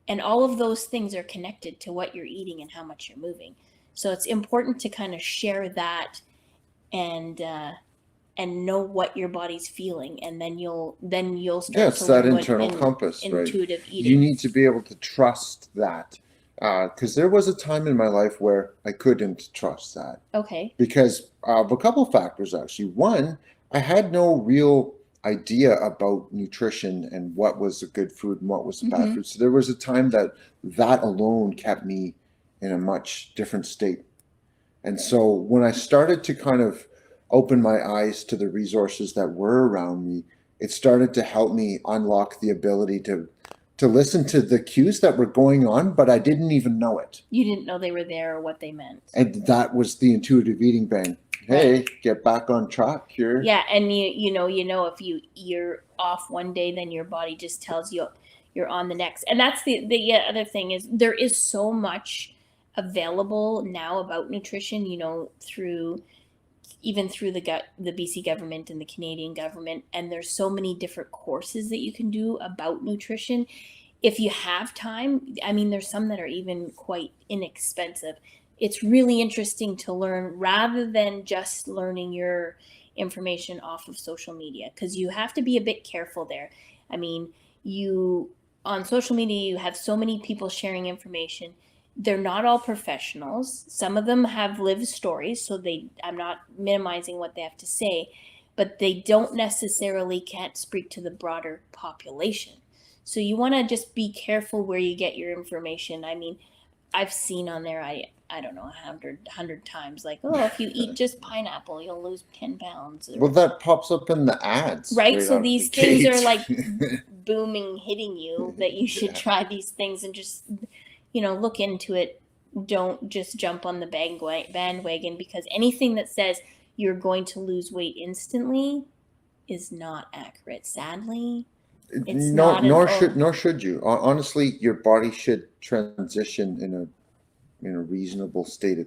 and all of those things are connected to what you're eating and how much you're moving. So it's important to kind of share that and know what your body's feeling, and then you'll start to that internal compass, intuitive right? eating. You need to be able to trust that, because there was a time in my life where I couldn't trust that. Okay. Because of a couple of factors, actually. One, I had no real idea about nutrition and what was a good food and what was a bad food. So there was a time that alone kept me in a much different state. And so when I started to kind of open my eyes to the resources that were around me, it started to help me unlock the ability to listen to the cues that were going on, but I didn't even know it. You didn't know they were there or what they meant. And that was the intuitive eating bang. hey, get back on track here. Yeah, and you know if you're off one day, then your body just tells you you're on the next. And that's the other thing is there is so much available now about nutrition, through the BC government and the Canadian government, and there's so many different courses that you can do about nutrition if you have time. I mean, there's some that are even quite inexpensive. It's really interesting to learn rather than just learning your information off of social media, because you have to be a bit careful there. I mean, you on social media, you have so many people sharing information. They're not all professionals. Some of them have lived stories, so I'm not minimizing what they have to say, but they don't necessarily can't speak to the broader population. So you want to just be careful where you get your information. I mean, I've seen on there, I don't know, 100 times, like, oh, if you eat just pineapple, you'll lose 10 pounds. Well, that pops up in the ads. Right? So these things are like booming, hitting you, that you should try these things and just, look into it. Don't just jump on the bandwagon, because anything that says you're going to lose weight instantly is not accurate, sadly. It's nor should you. Honestly, your body should transition in a reasonable state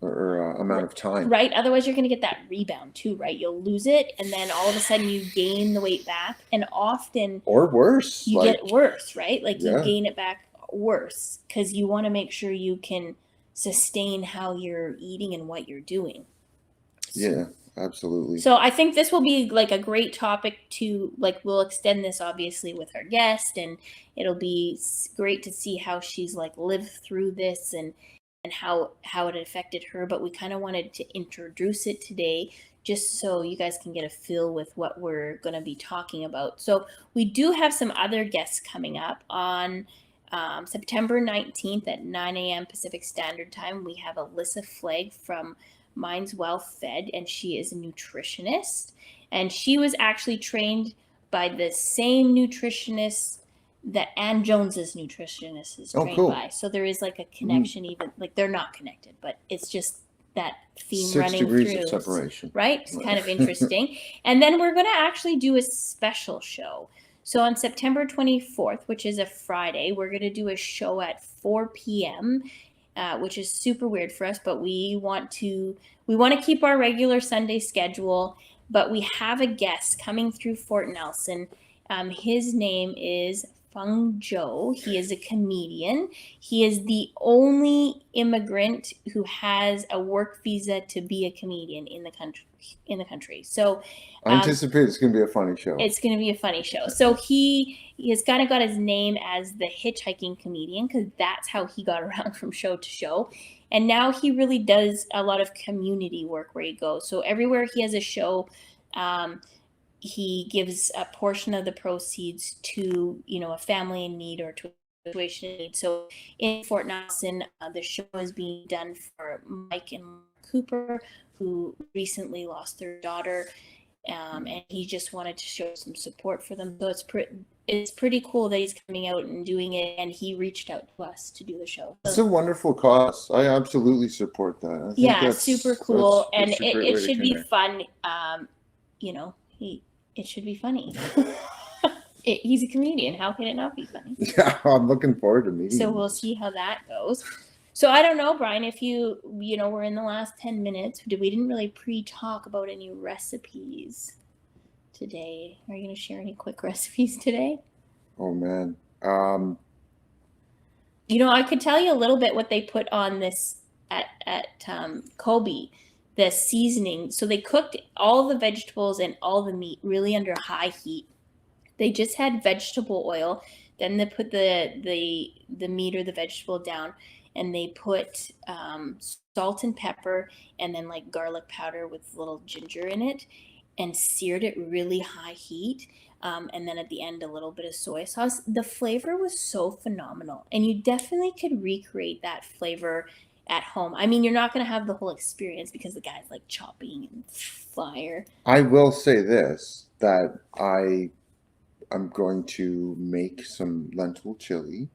or amount of time. Right. Otherwise, you're going to get that rebound too, right? You'll lose it, and then all of a sudden you gain the weight back, and often or worse, you get worse, right? Like you gain it back worse, because you want to make sure you can sustain how you're eating and what you're doing. Yeah. Absolutely. So I think this will be like a great topic to, like, we'll extend this obviously with our guest, and it'll be great to see how she's like lived through this and how it affected her. But we kind of wanted to introduce it today just so you guys can get a feel with what we're going to be talking about. So we do have some other guests coming up on September 19th at 9 a.m. Pacific Standard Time. We have Alyssa Flagg from Minds Well Fed, and she is a nutritionist, and she was actually trained by the same nutritionist that Ann Jones's nutritionist is trained by. So there is like a connection, even like they're not connected, but it's just that theme 6 running degrees through. Of separation. Right? It's kind of interesting. And then we're going to actually do a special show. So on September 24th, which is a Friday, we're going to do a show at 4 p.m., which is super weird for us, but we want to keep our regular Sunday schedule. But we have a guest coming through Fort Nelson. His name is Feng Zhou. He is a comedian. He is the only immigrant who has a work visa to be a comedian in the country. So I anticipate it's going to be a funny show. It's going to be a funny show. So he has kind of got his name as the hitchhiking comedian, because that's how he got around from show to show. And now he really does a lot of community work where he goes. So everywhere he has a show, he gives a portion of the proceeds to, a family in need or to a situation in need. So in Fort Nelson, the show is being done for Mike and Cooper, who recently lost their daughter. And he just wanted to show some support for them. So it's pretty cool that he's coming out and doing it, and he reached out to us to do the show. So, it's a wonderful cause. I absolutely support that. I think that's super cool, and it should be fun. It should be funny. He's a comedian. How can it not be funny? Yeah, I'm looking forward to meeting him. So we'll see how that goes. So I don't know, Brian, if we're in the last 10 minutes. We didn't really pre-talk about any recipes today. Are you going to share any quick recipes today? Oh, man. I could tell you a little bit what they put on this at Kobe, the seasoning. So they cooked all the vegetables and all the meat really under high heat. They just had vegetable oil. Then they put the meat or the vegetable down, and they put salt and pepper, and then like garlic powder with little ginger in it, and seared it really high heat. And then at the end, a little bit of soy sauce. The flavor was so phenomenal, and you definitely could recreate that flavor at home. I mean, you're not going to have the whole experience because the guy's like chopping and fire. I will say this, that I'm going to make some lentil chili,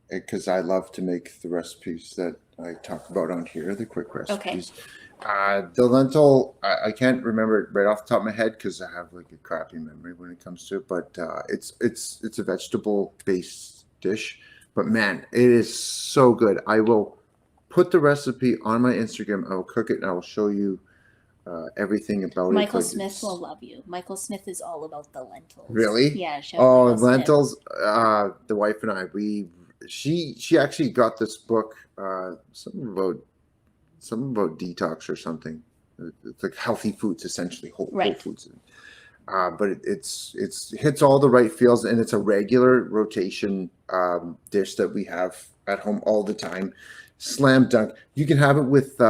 because I love to make the recipes that I talk about on here, the quick recipes. The lentil, I can't remember it right off the top of my head because I have like a crappy memory when it comes to it. But it's a vegetable based dish. But man, it is so good. I will put the recipe on my Instagram. I will cook it and I will show you everything about Michael it. Smith will love you. Michael Smith is all about the lentils. Really? Yeah. Chef Oh, Michael Smith. lentils. The wife and I, she actually got this book, something about detox or something. It's like healthy foods, essentially whole foods. But it's hits all the right feels, and it's a regular rotation dish that we have at home all the time. Slam dunk. You can have it with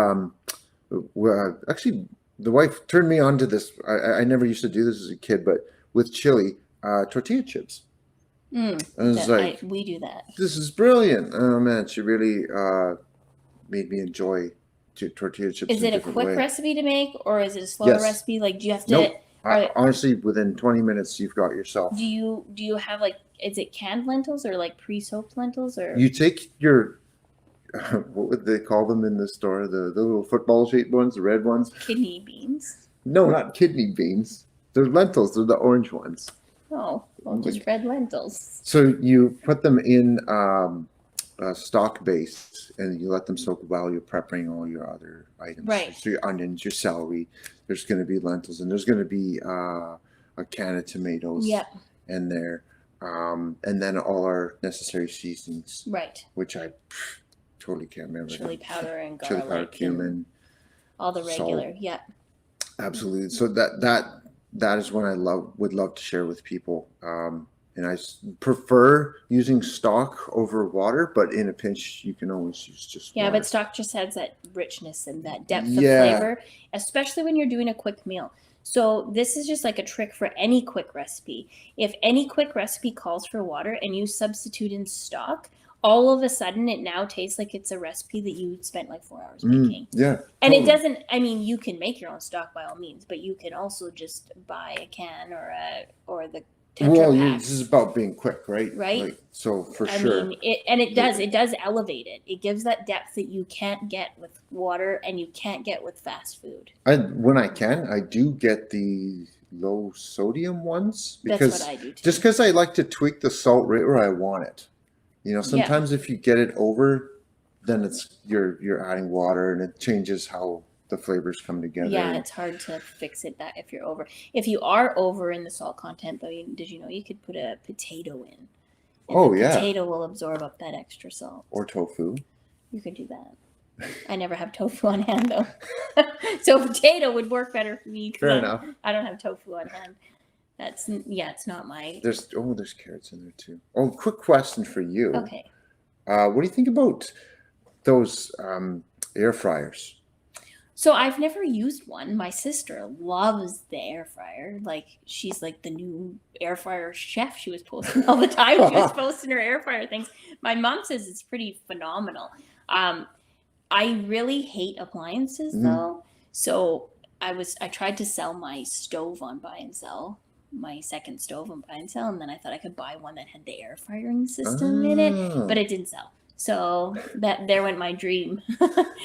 actually the wife turned me on to this. I never used to do this as a kid, but with chili, tortilla chips. And it's like we do that. This is brilliant. Oh man, she really made me enjoy tortilla chips. Is it a quick recipe to make, or is it a slower recipe? Like, do you have to? Nope. Honestly, within 20 minutes, you've got yourself. Do you have like? Is it canned lentils or like pre-soaked lentils, or you take your what would they call them in the store? The little football shaped ones, the red ones. Kidney beans. No, not kidney beans. They're lentils. They're the orange ones. Oh, well, just red lentils. So you put them in stock base, and you let them soak while you're prepping all your other items. Right. So your onions, your celery. There's going to be lentils, and there's going to be a can of tomatoes. Yep. In there, and then all our necessary seasonings. Right. Which I totally can't remember. Chili powder and garlic. Chili powder, cumin. All the regular. Salt. Yeah. Absolutely. So that is what I would love to share with people. And I prefer using stock over water, but in a pinch, you can always use just water. But stock just adds that richness and that depth of flavor, especially when you're doing a quick meal. So this is just like a trick for any quick recipe. If any quick recipe calls for water and you substitute in stock, all of a sudden it now tastes like it's a recipe that you spent like 4 hours making. Yeah. And it doesn't, I mean, you can make your own stock by all means, but you can also just buy a can or the Tetra Pak. This is about being quick, right? Right. Like, so for sure. I mean, it does elevate it. It gives that depth that you can't get with water and you can't get with fast food. When I can, I do get the low sodium ones because that's what I do too. Just because I like to tweak the salt right where I want it. You know, sometimes if you get it over, then it's you're adding water and it changes how the flavors come together. Yeah, it's hard to fix it that if you're over. If you are over in the salt content, though, did you know you could put a potato in? And the potato will absorb up that extra salt. Or tofu. You could do that. I never have tofu on hand though, so potato would work better for me. Fair enough. I don't have tofu on hand. It's not my. There's carrots in there too. Oh, quick question for you. Okay. What do you think about those air fryers? So I've never used one. My sister loves the air fryer. Like, she's like the new air fryer chef. She was posting all the time. She was posting her air fryer things. My mom says it's pretty phenomenal. I really hate appliances though. So I tried to sell my stove on buy and sell, my second stove on buy and sell, and then I thought I could buy one that had the air frying system in it, but it didn't sell. So there went my dream.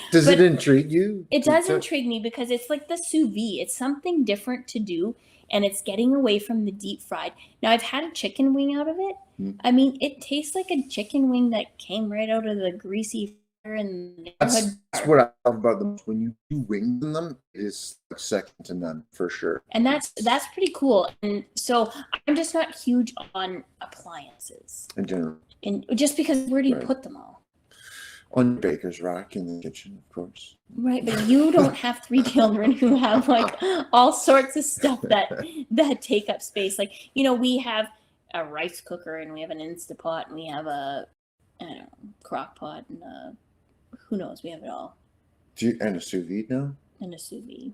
Does it intrigue you? It does intrigue me because it's like the sous vide. It's something different to do, and it's getting away from the deep fried. Now, I've had a chicken wing out of it. I mean, it tastes like a chicken wing that came right out of the greasy fire in the neighborhood. That's what I love about them. When you do wings in them, it is second to none for sure. And that's pretty cool. And so I'm just not huge on appliances in general. And just because where do you put them all? On your baker's rack in the kitchen, of course. Right, but you don't have 3 children who have like all sorts of stuff that take up space. Like, we have a rice cooker and we have an Instapot and we have a crock pot and who knows, we have it all. And a sous vide now? And a sous vide.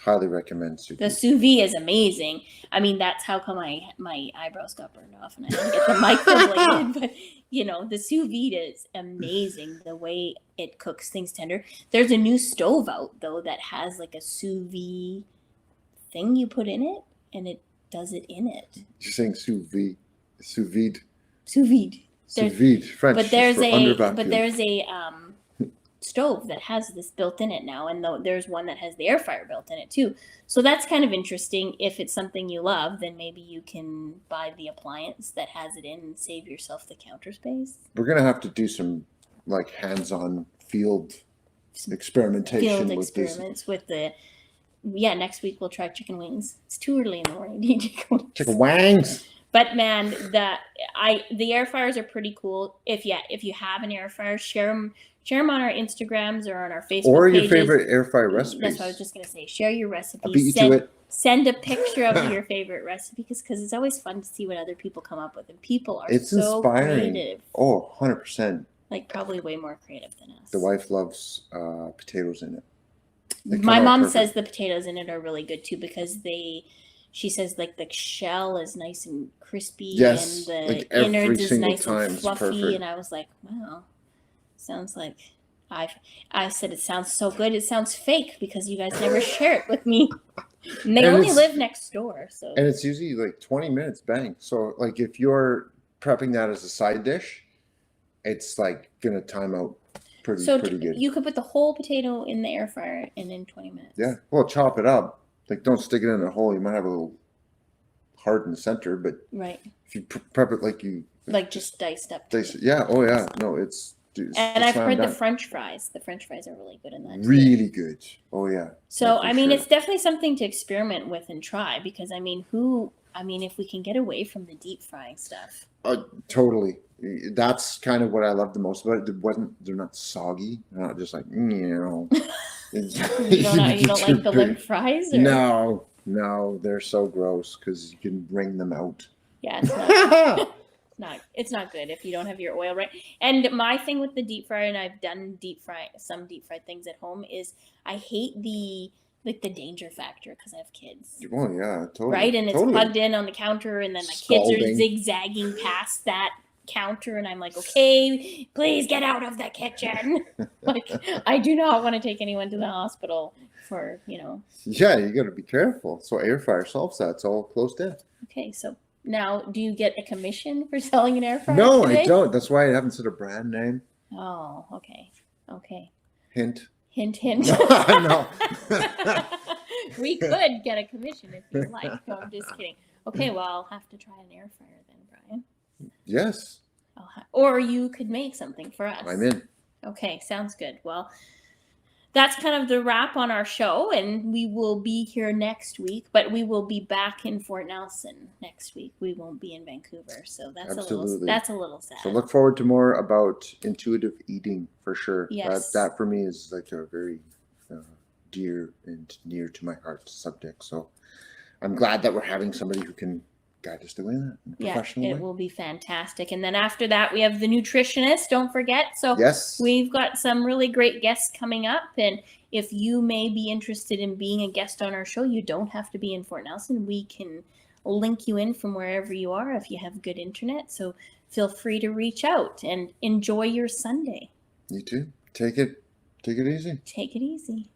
Highly recommend sous vide. The sous vide is amazing. I mean, that's how come my eyebrows got burned off and I didn't get the microbladed. But the sous vide is amazing the way it cooks things tender. There's a new stove out though that has like a sous vide thing you put in it, and it does it in it. You're saying sous vide, sous vide, sous vide, sous vide, French. But there's a stove that has this built in it now, and there's one that has the air fryer built in it too. So that's kind of interesting. If it's something you love, then maybe you can buy the appliance that has it in and save yourself the counter space. We're gonna have to do some like hands-on field experimentation with experiments with the. Yeah, next week we'll try chicken wings. It's too early in the morning to eat chicken wings. Chicken wings. But man, the air fryers are pretty cool. If you have an air fryer, share them on our Instagrams or on our Facebook or your pages. favorite air fryer recipes. That's what I was just gonna say. Share your recipe. I'll beat you to it. Send a picture of your favorite recipe because it's always fun to see what other people come up with, and people are so inspiring. Creative. Oh, 100%. Like probably way more creative than us. The wife loves potatoes in it. My mom says the potatoes in it are really good too because she says like the shell is nice and crispy, yes, and the like innards is nice time and fluffy. perfect. And I was like, wow, sounds like I said it sounds so good. It sounds fake because you guys never share it with me. And they only live next door, so. And it's usually like 20 minutes, bang. So like if you're prepping that as a side dish, it's like gonna time out pretty good. You could put the whole potato in the air fryer and in 20 minutes. Yeah, well, chop it up. Like don't stick it in a hole. You might have a little heart in the center, but right. If you prep it like you just diced up. Yeah. Oh yeah. No, it's. And I've heard the French fries. The French fries are really good in that. Really good. Oh yeah. So I mean, it's definitely something to experiment with and try because I mean, if we can get away from the deep frying stuff. Totally. That's kind of what I love the most about it. They're not soggy. They're not just like you don't like the limp fries? Or? No, they're so gross because you can wring them out. Yeah, it's not. It's not good if you don't have your oil right. And my thing with the deep fryer, and I've done some deep fried things at home, is I hate the danger factor because I have kids. Oh yeah, totally. Right, and it's plugged in on the counter, and then my kids are zigzagging past that counter, and I'm like, okay, please get out of the kitchen. Like, I do not want to take anyone to the hospital for. Yeah, you got to be careful. So air fryer solves that. It's all closed in. Okay, so. Now, do you get a commission for selling an air fryer? No, today? I don't. That's why I haven't said a brand name. Oh, okay. Hint. No. We could get a commission if you like. No, I'm just kidding. Okay, well, I'll have to try an air fryer then, Brian. Yes. Or you could make something for us. I'm in. Okay, sounds good. Well, that's kind of the wrap on our show, and we will be here next week, but we will be back in Fort Nelson next week. We won't be in Vancouver, so that's a little sad. So look forward to more about intuitive eating for sure. Yes. That for me is like a very dear and near to my heart subject. So I'm glad that we're having somebody who can guide us doing that in a professional way. It will be fantastic. And then after that, we have the nutritionist. Don't forget. So yes, we've got some really great guests coming up. And if you may be interested in being a guest on our show, you don't have to be in Fort Nelson. We can link you in from wherever you are if you have good internet. So feel free to reach out and enjoy your Sunday. You too. Take it easy. Take it easy.